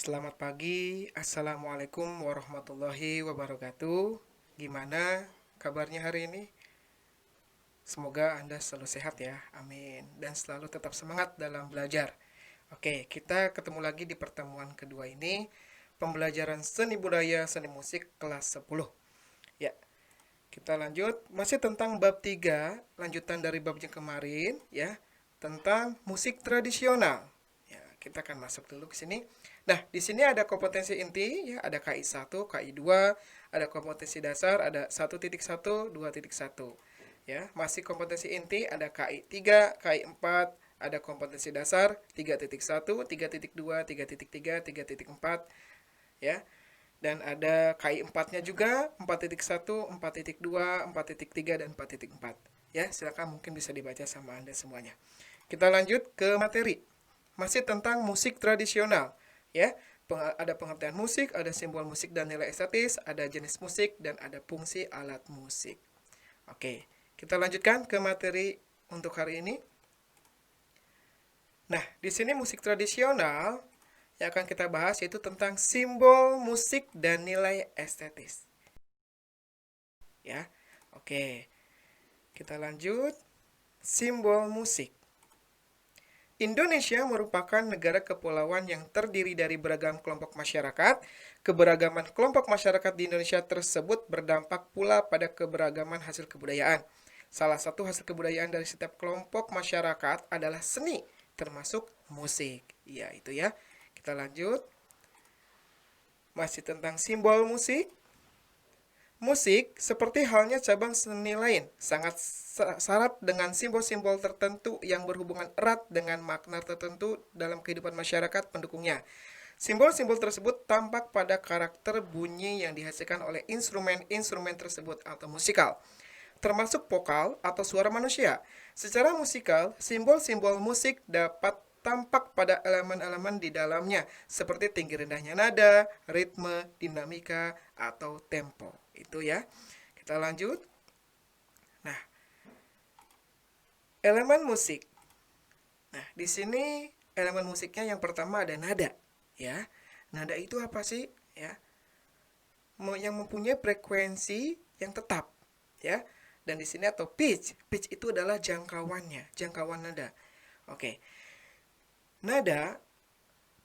Selamat pagi, Assalamualaikum warahmatullahi wabarakatuh. Gimana kabarnya hari ini? Semoga Anda selalu sehat ya, amin. Dan selalu tetap semangat dalam belajar. Oke, kita ketemu lagi di pertemuan kedua ini, pembelajaran seni budaya, seni musik kelas 10. Ya, kita lanjut, masih tentang bab 3, lanjutan dari bab yang kemarin, ya, tentang musik tradisional. Ya, kita akan masuk dulu ke sini. Nah, di sini ada kompetensi inti, ya, ada KI 1, KI 2, ada kompetensi dasar, ada 1.1, 2.1. Ya, masih kompetensi inti, ada KI 3, KI 4, ada kompetensi dasar 3.1, 3.2, 3.3, 3.4, ya. Dan ada KI 4-nya juga 4.1, 4.2, 4.3 dan 4.4. Ya, silakan mungkin bisa dibaca sama Anda semuanya. Kita lanjut ke materi. Masih tentang musik tradisional, ya. Ada pengertian musik, ada simbol musik dan nilai estetis, ada jenis musik dan ada fungsi alat musik. Oke, kita lanjutkan ke materi untuk hari ini. Nah, di sini musik tradisional yang akan kita bahas yaitu tentang simbol musik dan nilai estetis. Ya, oke. Kita lanjut. Simbol musik. Indonesia merupakan negara kepulauan yang terdiri dari beragam kelompok masyarakat. Keberagaman kelompok masyarakat di Indonesia tersebut berdampak pula pada keberagaman hasil kebudayaan. Salah satu hasil kebudayaan dari setiap kelompok masyarakat adalah seni, termasuk musik. Ya, itu ya. Kita lanjut. Masih tentang simbol musik. Musik, seperti halnya cabang seni lain, sangat syarat dengan simbol-simbol tertentu yang berhubungan erat dengan makna tertentu dalam kehidupan masyarakat pendukungnya. Simbol-simbol tersebut tampak pada karakter bunyi yang dihasilkan oleh instrumen-instrumen tersebut atau musikal, termasuk vokal atau suara manusia. Secara musikal, simbol-simbol musik dapat tampak pada elemen-elemen di dalamnya, seperti tinggi rendahnya nada, ritme, dinamika, atau tempo. Itu ya. Kita lanjut. Nah, elemen musik. Nah, di sini elemen musiknya yang pertama ada nada, ya. Nada itu apa sih? Ya, yang mempunyai frekuensi yang tetap, ya. Dan di sini atau pitch. Pitch itu adalah jangkauannya, jangkauan nada. Oke. Nada,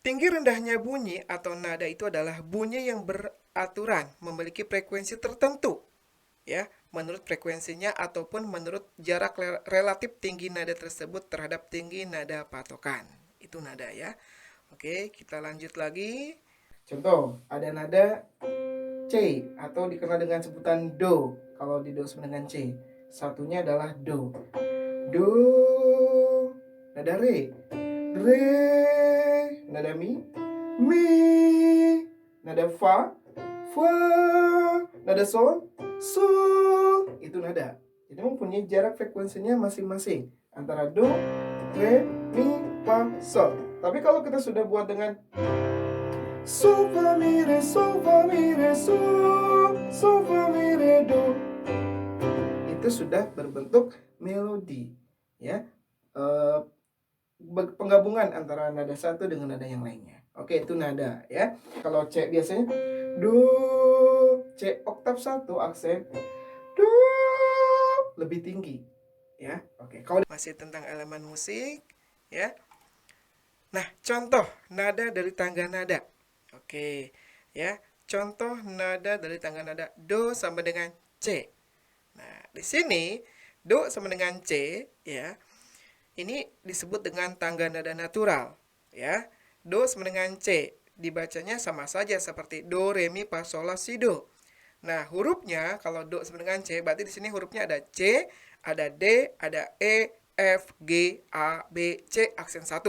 tinggi rendahnya bunyi atau nada itu adalah bunyi yang beraturan, memiliki frekuensi tertentu, ya, menurut frekuensinya ataupun menurut jarak relatif tinggi nada tersebut terhadap tinggi nada patokan. Itu nada ya. Oke, kita lanjut lagi. Contoh, ada nada C atau dikenal dengan sebutan do. Kalau di do sama dengan C. Satunya adalah do. Do, nada re, nada mi, nada fa, nada sol, itu nada. Jadi mempunyai jarak frekuensinya masing-masing antara do, re, mi, fa, sol. Tapi kalau kita sudah buat dengan so, fa, mi, re, so, fa, mi, re, so, fa, mi, re, do, itu sudah berbentuk melodi, ya. Penggabungan antara nada satu dengan nada yang lainnya. Oke, itu nada ya. Kalau C biasanya do, C oktav 1 aksen do lebih tinggi ya. Oke, kalau masih tentang elemen musik ya. Nah, contoh nada dari tangga nada. Oke, ya. Contoh nada dari tangga nada do sama dengan C. Nah, di sini do sama dengan C ya. Ini disebut dengan tangga nada natural, ya. Do sama dengan C, dibacanya sama saja seperti do, re, mi, fa, sol, la, si, do. Nah, hurufnya kalau do sama dengan C, berarti di sini hurufnya ada C, ada D, ada E, F, G, A, B, C, aksen 1.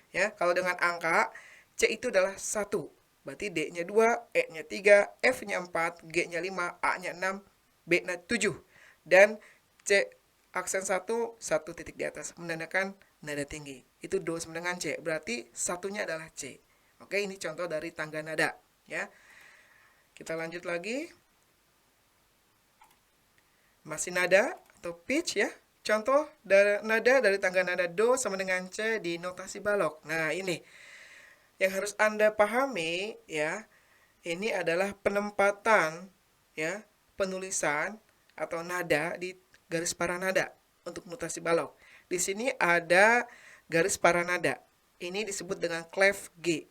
Ya, kalau dengan angka, C itu adalah 1. Berarti D-nya 2, E-nya 3, F-nya 4, G-nya 5, A-nya 6, B-nya 7. Dan C aksen 1 titik di atas menandakan nada tinggi. Itu do sama dengan C. Berarti satunya adalah C. Oke, ini contoh dari tangga nada, ya. Kita lanjut lagi. Masih nada atau pitch ya. Contoh dari nada dari tangga nada do sama dengan C di notasi balok. Nah, ini yang harus Anda pahami ya, ini adalah penempatan ya, penulisan atau nada di garis paranada untuk notasi balok. Di sini ada garis paranada. Ini disebut dengan clef G.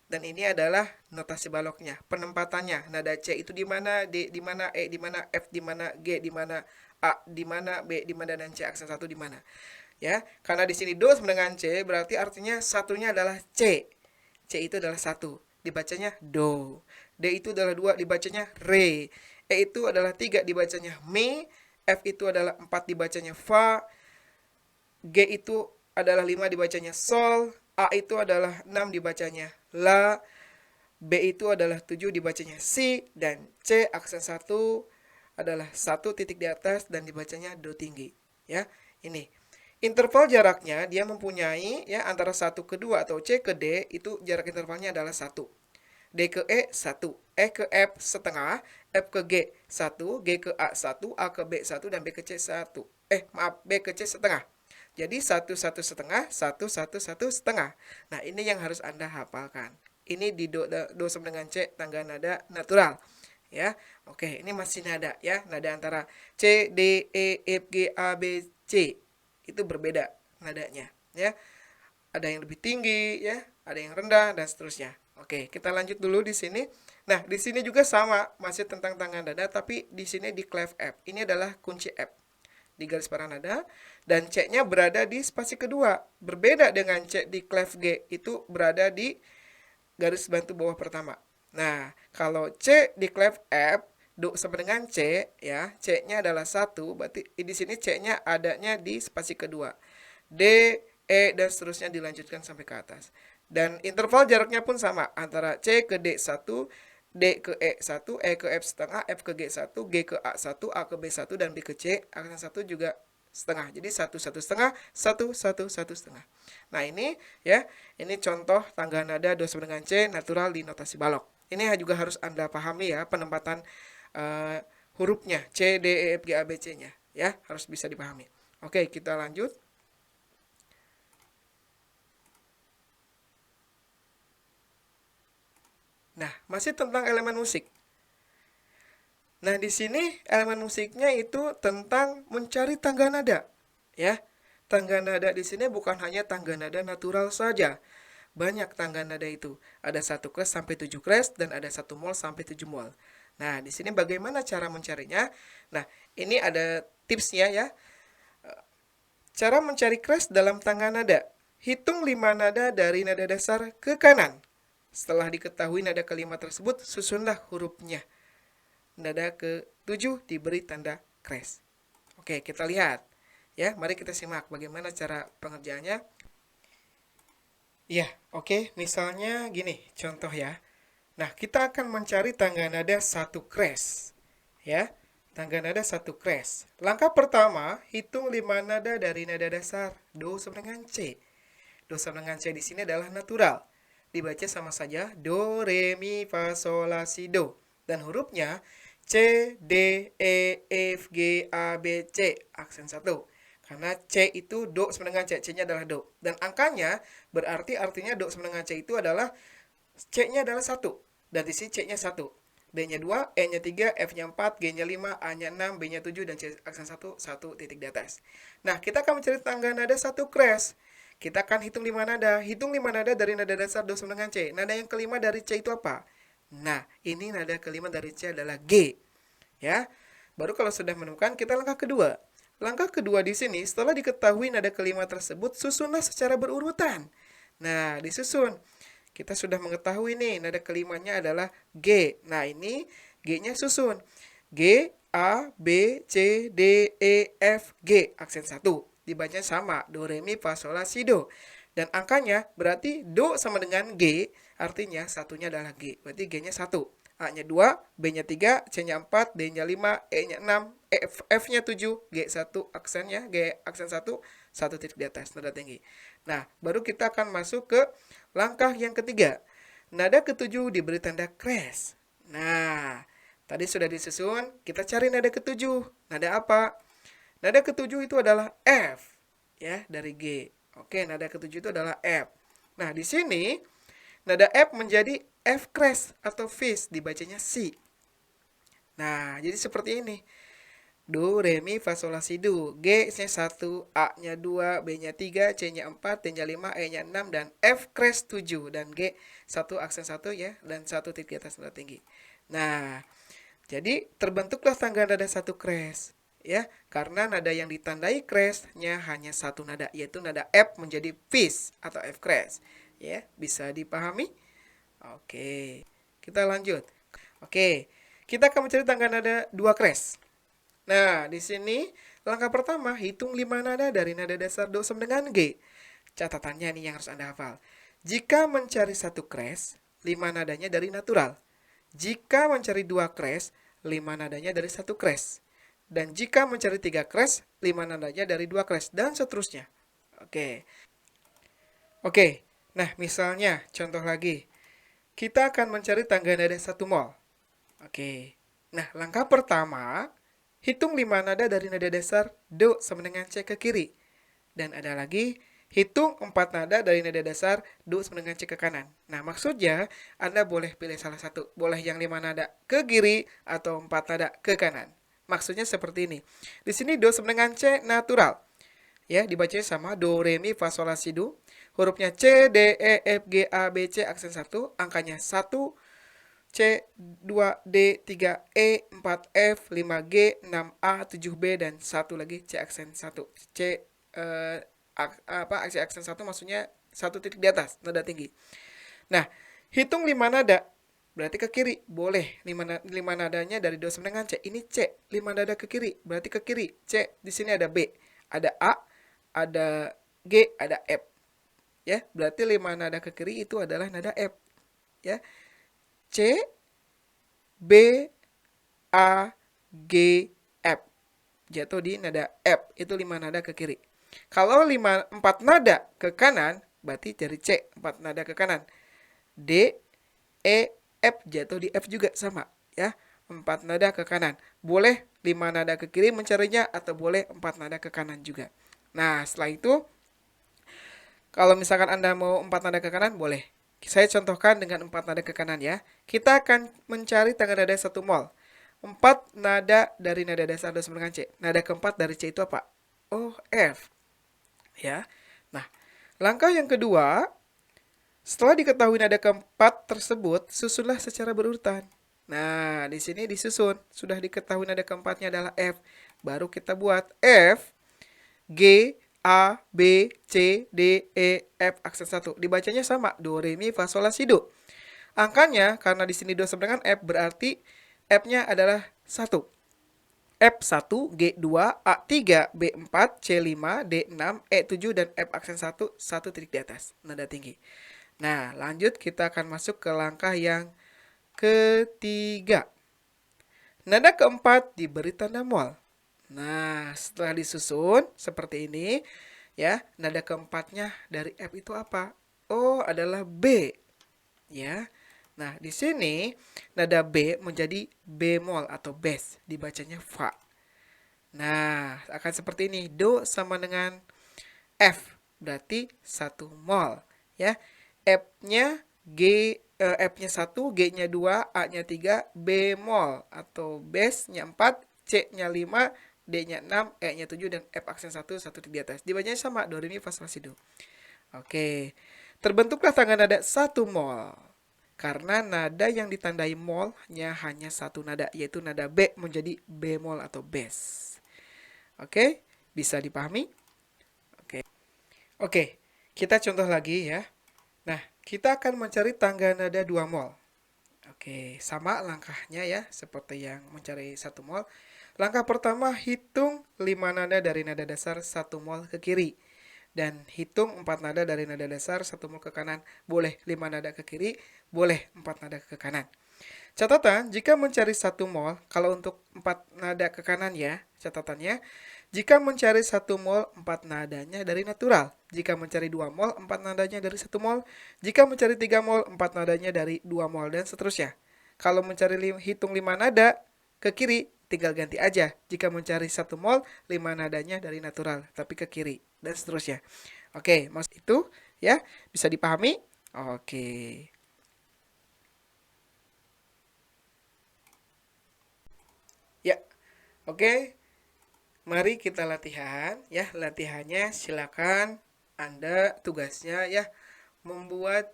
Dan ini adalah notasi baloknya, penempatannya. Nada C itu di mana, D di mana, E di mana, F di mana, G di mana, A di mana, B di mana, dan C aksen satu di mana. Ya, karena di sini do sama dengan C, berarti artinya satunya adalah C. C itu adalah satu, dibacanya do. D itu adalah dua, dibacanya re. E itu adalah tiga, dibacanya mi. F itu adalah empat, dibacanya fa. G itu adalah 5, dibacanya sol. A itu adalah 6, dibacanya la. B itu adalah 7, dibacanya si. Dan C aksen 1 adalah 1 titik di atas dan dibacanya do tinggi. Ya, ini. Interval jaraknya dia mempunyai ya antara 1 ke 2 atau C ke D itu jarak intervalnya adalah 1. D ke E 1, E ke F setengah, F ke G 1, G ke A 1, A ke B 1, dan B ke C 1. B ke C setengah. Jadi 1, 1 setengah, 1, 1, 1 setengah. Nah, ini yang harus Anda hafalkan. Ini di do sama dengan C, tangga nada natural. Ya, oke, ini masih nada ya, nada antara C, D, E, F, G, A, B, C. Itu berbeda nadanya ya. Ada yang lebih tinggi ya, ada yang rendah dan seterusnya. Oke, kita lanjut dulu di sini. Nah, di sini juga sama, masih tentang tangga nada, tapi di sini di clef F. Ini adalah kunci F di garis paranada, dan C-nya berada di spasi kedua. Berbeda dengan C di clef G, itu berada di garis bantu bawah pertama. Nah, kalau C di clef F, do sama dengan C, ya, C-nya adalah 1, berarti di sini C-nya adanya di spasi kedua. D, E, dan seterusnya dilanjutkan sampai ke atas. Dan interval jaraknya pun sama, antara C ke D 1, D ke E 1, E ke F setengah, F ke G 1, G ke A 1, A ke B 1, dan B ke C aksen 1 juga setengah. Jadi 1, 1 setengah, 1, 1, 1 setengah. Nah, ini ya, ini contoh tangga nada do sama dengan C natural di notasi balok. Ini juga harus Anda pahami ya, penempatan hurufnya C, D, E, F, G, A, B, C-nya ya, harus bisa dipahami. Oke, kita lanjut. Nah, masih tentang elemen musik. Nah, di sini elemen musiknya itu tentang mencari tangga nada. Ya, tangga nada di sini bukan hanya tangga nada natural saja. Banyak tangga nada itu. Ada 1 kres sampai 7 kres dan ada 1 mol sampai 7 mol. Nah, di sini bagaimana cara mencarinya? Nah, ini ada tipsnya ya. Cara mencari kres dalam tangga nada. Hitung 5 nada dari nada dasar ke kanan. Setelah diketahui nada kelima tersebut, susunlah hurufnya. Nada ke-7 diberi tanda kres. Oke, kita lihat. Ya, mari kita simak bagaimana cara pengerjaannya. Ya, oke. Misalnya gini, contoh ya. Nah, kita akan mencari tangga nada 1 kres. Ya, tangga nada 1 kres. Langkah pertama, hitung 5 nada dari nada dasar do sama dengan C. Do sama dengan C di sini adalah natural. Dibaca sama saja do, re, mi, fa, sol, la, si, do. Dan hurufnya C, D, E, F, G, A, B, C. Aksen 1. Karena C itu do sama dengan C. C-nya adalah do. Dan angkanya berarti artinya do sama dengan C itu adalah C-nya adalah 1. Dan di sini C-nya 1. D-nya 2, E-nya 3, F-nya 4, G-nya 5, A-nya 6, B-nya 7, dan C aksen 1, 1 titik di atas. Nah, kita akan mencari tangga nada 1 kres. Kita akan hitung 5 nada. Hitung 5 nada dari nada dasar do sama dengan C. Nada yang kelima dari C itu apa? Nah, ini nada kelima dari C adalah G. Ya. Baru kalau sudah menemukan, kita langkah kedua. Langkah kedua di sini, setelah diketahui nada kelima tersebut, susunlah secara berurutan. Nah, disusun. Kita sudah mengetahui nih, nada kelimanya adalah G. Nah, ini G-nya susun. G, A, B, C, D, E, F, G. Aksen 1. Dibaca sama, do, re, mi, fa, sol, la, si, do. Dan angkanya berarti do sama dengan G, artinya satunya adalah G. Berarti G-nya 1. A-nya 2, B-nya 3, C-nya 4, D-nya 5, E-nya 6, F-nya 7, G1 aksennya, G aksen 1, 1 titik di atas, nada tinggi. Nah, baru kita akan masuk ke langkah yang ketiga. Nada ke-7 diberi tanda kres. Nah, tadi sudah disusun, kita cari nada ke-7. Nada apa? Nada ke-7 itu adalah F, ya, dari G. Oke, nada ke-7 itu adalah F. Nah, di sini nada F menjadi F crash atau fish, dibacanya C. Nah, jadi seperti ini. Do, re, mi, fa, sol, la, si, do. G-nya 1, A-nya 2, B-nya 3, C-nya 4, D-nya 5, E-nya 6, dan F crash 7. Dan G 1 aksen 1 ya, dan 1 titik di atas nada tinggi. Nah, jadi terbentuklah tangga nada 1 crash. Ya, karena nada yang ditandai crash-nya hanya satu nada, yaitu nada F menjadi fish atau F crash. Ya, bisa dipahami? Oke, kita lanjut. Oke, kita akan mencari tangga nada 2 crash. Nah, di sini langkah pertama, hitung 5 nada dari nada dasar do sama dengan G. Catatannya nih yang harus Anda hafal. Jika mencari satu crash, 5 nadanya dari natural. Jika mencari 2 crash, 5 nadanya dari satu crash. Dan jika mencari 3 crash, 5 nadanya dari 2 crash, dan seterusnya. Oke. Oke, nah misalnya, contoh lagi. Kita akan mencari tangga nada 1 mol. Oke. Nah, langkah pertama, hitung 5 nada dari nada dasar do sama dengan C ke kiri. Dan ada lagi, hitung 4 nada dari nada dasar do sama dengan C ke kanan. Nah, maksudnya Anda boleh pilih salah satu. Boleh yang 5 nada ke kiri atau 4 nada ke kanan. Maksudnya seperti ini. Di sini do sama dengan C natural. Ya, dibacanya sama do, re, mi, fa, sol, la, si, do. Hurufnya C, D, E, F, G, A, B, C, aksen 1. Angkanya 1, C, 2, D, 3, E, 4, F, 5, G, 6, A, 7, B, dan 1 lagi C aksen 1. C, aksen 1 maksudnya 1 titik di atas, nada tinggi. Nah, hitung 5 nada, berarti ke kiri. Boleh, 5 nadanya dari do sama dengan C. Ini C, 5 nada ke kiri, berarti ke kiri. C, di sini ada B, ada A, ada G, ada F. Ya, berarti 5 nada ke kiri itu adalah nada F. Ya, C, B, A, G, F. Jatuh di nada F. Itu 5 nada ke kiri. Kalau 4 nada ke kanan, berarti dari C, 4 nada ke kanan. D, E, F, jatuh di F juga sama. Ya, 4 nada ke kanan. Boleh 5 nada ke kiri mencarinya, atau boleh 4 nada ke kanan juga. Nah, setelah itu, kalau misalkan Anda mau 4 nada ke kanan, boleh. Saya contohkan dengan 4 nada ke kanan ya. Kita akan mencari tangga nada 1 mol. 4 nada dari nada dasar do sama dengan C. Nada keempat dari C itu apa? Oh, F. Ya. Nah, langkah yang kedua, setelah diketahui nada keempat tersebut, susunlah secara berurutan. Nah, di sini disusun. Sudah diketahui nada keempatnya adalah F. Baru kita buat F, G, A, B, C, D, E, F aksen 1. Dibacanya sama, do, re, mi, fa, sol, la, si, do. Angkanya, karena di sini do sama dengan F, berarti F-nya adalah 1. F1, G2, A3, B4, C5, D6, E7, dan F aksen 1, 1 titik di atas, nada tinggi. Nah, lanjut kita akan masuk ke langkah yang ketiga. Nada keempat diberi tanda mol. Nah, setelah disusun seperti ini, ya, nada keempatnya dari F itu apa? Oh, adalah B. Ya. Nah, di sini nada B menjadi bemol atau bes, dibacanya fa. Nah, akan seperti ini. Do sama dengan F, berarti 1 mol, ya. F-nya F-nya 1, G-nya 2, A-nya 3, bemol atau bes-nya 4, C-nya 5, D-nya 6, E-nya 7, dan F aksen 1, 1 di atas. Dibacanya sama, do, re, mi, fa, sol, la, si, do. Oke, terbentuklah tangga nada 1 mol. Karena nada yang ditandai molnya hanya 1 nada, yaitu nada B menjadi bemol atau bes. Oke, bisa dipahami? Oke. Oke, kita contoh lagi ya. Nah, kita akan mencari tangga nada 2 mol. Oke, sama langkahnya ya, seperti yang mencari 1 mol. Langkah pertama, hitung 5 nada dari nada dasar 1 mol ke kiri. Dan hitung 4 nada dari nada dasar 1 mol ke kanan. Boleh 5 nada ke kiri, boleh 4 nada ke kanan. Catatan, jika mencari 1 mol, kalau untuk 4 nada ke kanan ya, catatannya, jika mencari 1 mol, 4 nadanya dari natural. Jika mencari 2 mol, 4 nadanya dari 1 mol. Jika mencari 3 mol, 4 nadanya dari 2 mol, dan seterusnya. Kalau mencari hitung 5 nada ke kiri, tinggal ganti aja. Jika mencari 1 mol, 5 nadanya dari natural, tapi ke kiri, dan seterusnya. Oke, maksud itu ya, bisa dipahami? Oke. Oke, mari kita latihan ya. Latihannya silakan Anda tugasnya ya membuat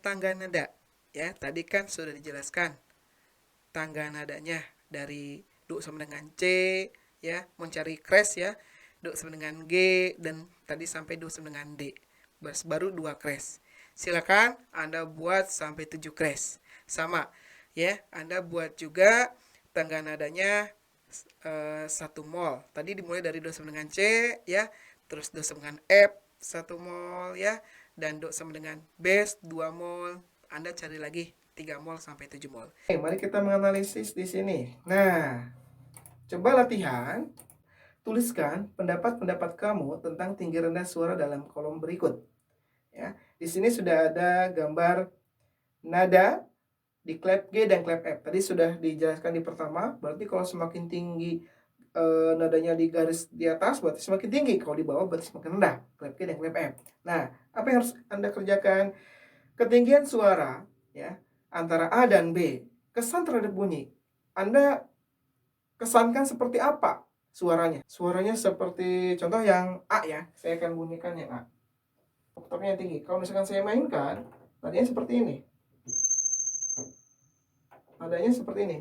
tangga nada. Ya, tadi kan sudah dijelaskan tangga nadanya dari do sama dengan C ya, mencari crash ya. Do sama dengan G dan tadi sampai do sama dengan D. Baru 2 crash. Silakan Anda buat sampai 7 crash. Sama ya, Anda buat juga tangga nadanya 1 mol. Tadi dimulai dari do sama dengan C ya, terus do sama dengan F 1 mol ya, dan do sama dengan bass 2 mol. Anda cari lagi 3 mol sampai 7 mol. Oke, mari kita menganalisis di sini. Nah, coba latihan. Tuliskan pendapat-pendapat kamu tentang tinggi rendah suara dalam kolom berikut. Ya, di sini sudah ada gambar nada di klep G dan klep F. Tadi sudah dijelaskan di pertama, berarti kalau semakin tinggi nadanya di garis di atas berarti semakin tinggi, kalau di bawah berarti semakin rendah, klep G dan klep F. Nah, apa yang harus Anda kerjakan? Ketinggian suara ya antara A dan B, kesan terhadap bunyi. Anda kesankan seperti apa suaranya? Suaranya seperti contoh yang A ya. Saya akan bunyikan yang A. Oktavnya tinggi. Kalau misalkan saya mainkan, nadanya seperti ini. Nadanya seperti ini.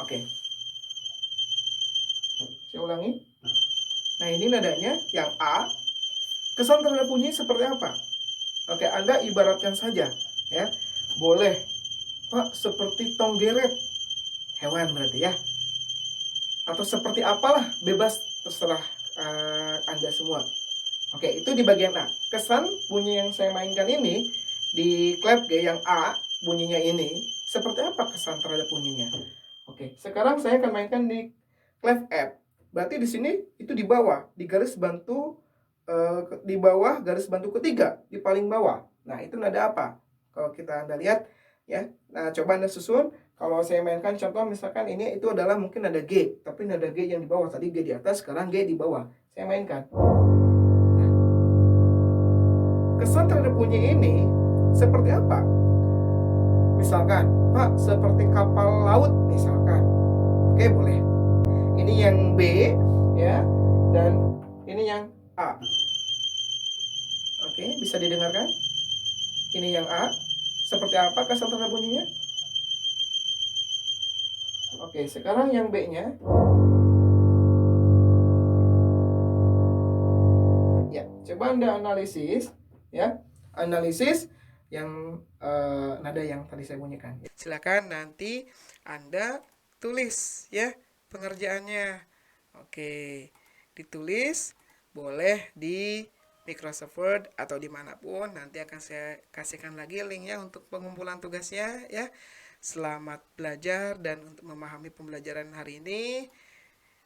Oke. Saya ulangi. Nah, ini nadanya yang A. Kesan terhadap bunyi seperti apa? Oke, Anda ibaratkan saja ya. Boleh, Pak, seperti tonggeret. Hewan berarti ya. Atau seperti apalah, bebas terserah Anda semua. Oke, itu di bagian A. Kesan bunyi yang saya mainkan ini di klep G yang A, bunyinya ini seperti apa kesan terhadap bunyinya? Oke, sekarang saya akan mainkan di klep F. Berarti di sini itu di bawah, di garis bantu di bawah garis bantu ketiga, di paling bawah. Nah, itu nada apa? Kalau Anda lihat ya. Nah, coba Anda susun. Kalau saya mainkan contoh misalkan ini itu adalah mungkin nada G, tapi nada G yang di bawah, tadi G di atas, sekarang G di bawah. Saya mainkan. Nah, kesan terhadap bunyi ini seperti apa? Misalkan, Pak, seperti kapal laut misalkan. Oke, boleh. Ini yang B ya, dan ini yang A. Oke, bisa didengarkan? Ini yang A. Seperti apa kesan terhadap bunyinya? Oke, sekarang yang B-nya. Ya, coba Anda analisis ya. Analisis yang nada yang tadi saya bunyikan. Silakan nanti Anda tulis ya pengerjaannya. Oke, ditulis boleh di Microsoft Word atau dimanapun. Nanti akan saya kasihkan lagi linknya untuk pengumpulan tugasnya ya. Selamat belajar dan untuk memahami pembelajaran hari ini.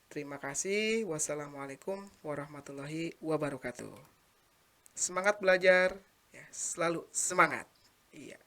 Terima kasih. Wassalamualaikum warahmatullahi wabarakatuh. Semangat belajar ya, selalu semangat. Iya.